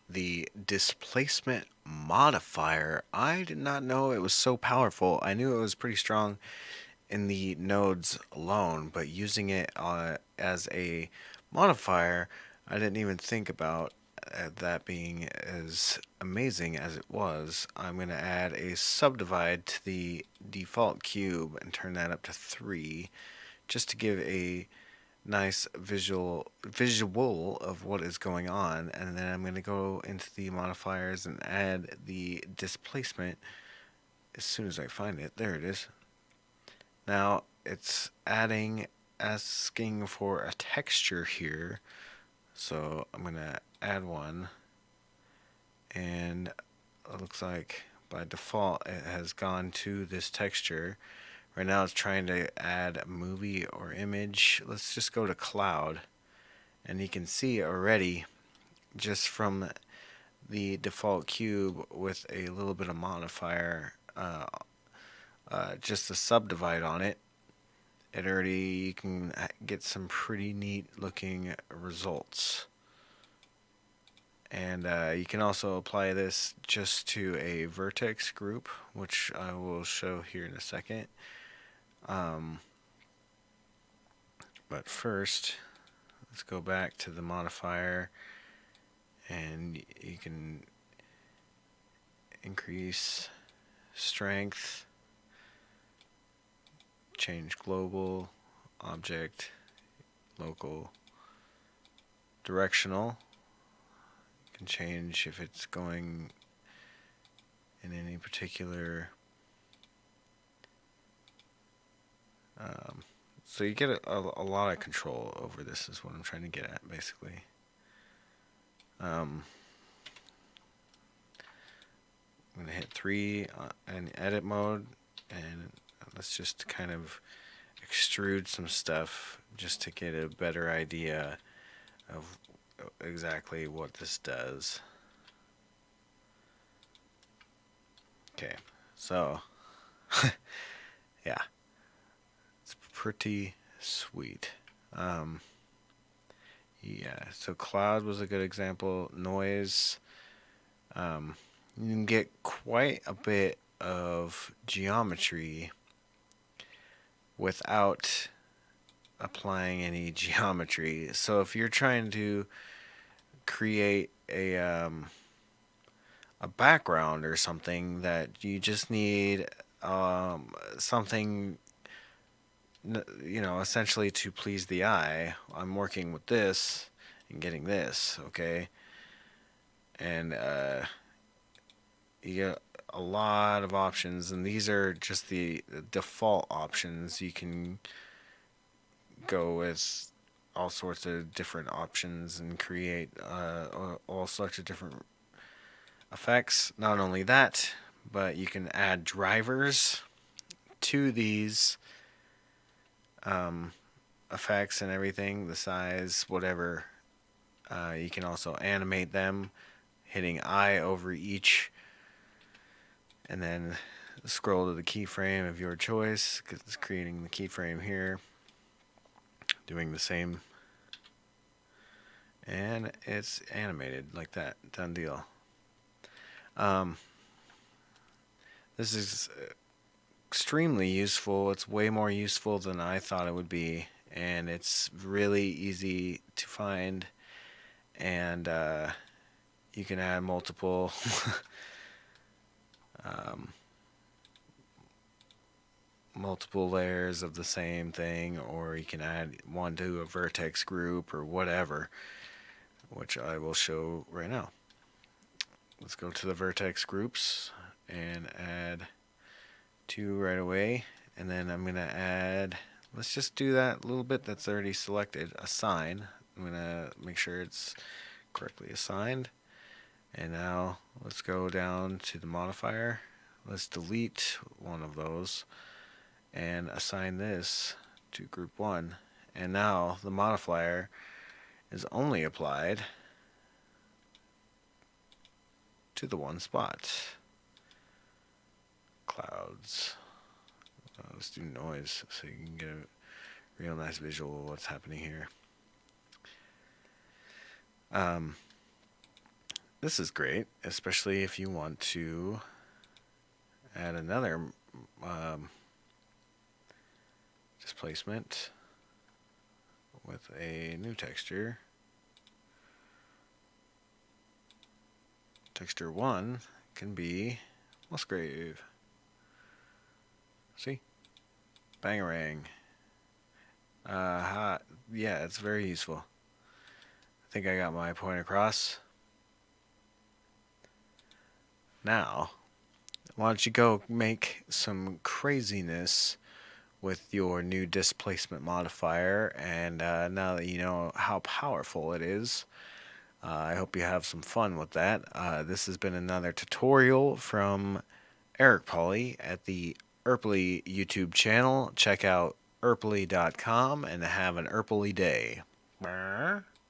the displacement modifier. I did not know it was so powerful. I knew it was pretty strong in the nodes alone, but using it as a modifier, I didn't even think about that being as amazing as it was. I'm going to add a subdivide to the default cube and turn that up to 3 just to give a nice visual of what is going on, and then I'm going to go into the modifiers and add the displacement as soon as I find it. There it is. Now it's asking for a texture here, so I'm going to add one, and it looks like by default it has gone to this texture. Right now it's trying to add a movie or image. Let's just go to cloud, and you can see already just from the default cube with a little bit of modifier, just a subdivide on it, you can get some pretty neat looking results. And you can also apply this just to a vertex group, which I will show here in a second. But first, let's go back to the modifier, and you can increase strength, change global, object, local, directional. You can change if it's going in any particular. So you get a lot of control over this, is what I'm trying to get at, basically. I'm going to hit 3 in edit mode, and let's just kind of extrude some stuff just to get a better idea of exactly what this does. Okay, so yeah, it's pretty sweet. Yeah, so cloud was a good example. Noise, you can get quite a bit of geometry without applying any geometry. So if you're trying to create a background or something that you just need something, essentially to please the eye, I'm working with this and getting this, okay? And you get a lot of options, and these are just the default options. You can go with all sorts of different options and create all sorts of different effects. Not only that, but you can add drivers to these effects and everything, the size, whatever. You can also animate them, hitting I over each, and then scroll to the keyframe of your choice, because it's creating the keyframe here, doing the same, and it's animated like that. Done deal. This is extremely useful. It's way more useful than I thought it would be, and it's really easy to find, and you can add multiple multiple layers of the same thing, or you can add one to a vertex group or whatever, which I will show right now. Let's go to the vertex groups and add 2 right away, and then I'm going to add, let's just do that little bit that's already selected, assign. I'm going to make sure it's correctly assigned, and now let's go down to the modifier. Let's delete one of those and assign this to group 1, and now the modifier is only applied to the one spot. Clouds. Let's do noise so you can get a real nice visual of what's happening here. This is great, especially if you want to add another um, displacement with a new texture. Texture 1 can be Musgrave. See? Bangarang. Yeah, it's very useful. I think I got my point across. Now, why don't you go make some craziness with your new displacement modifier, and now that you know how powerful it is, I hope you have some fun with that. This has been another tutorial from Eric Polly at the Erply YouTube channel. Check out erply.com and have an Erply day.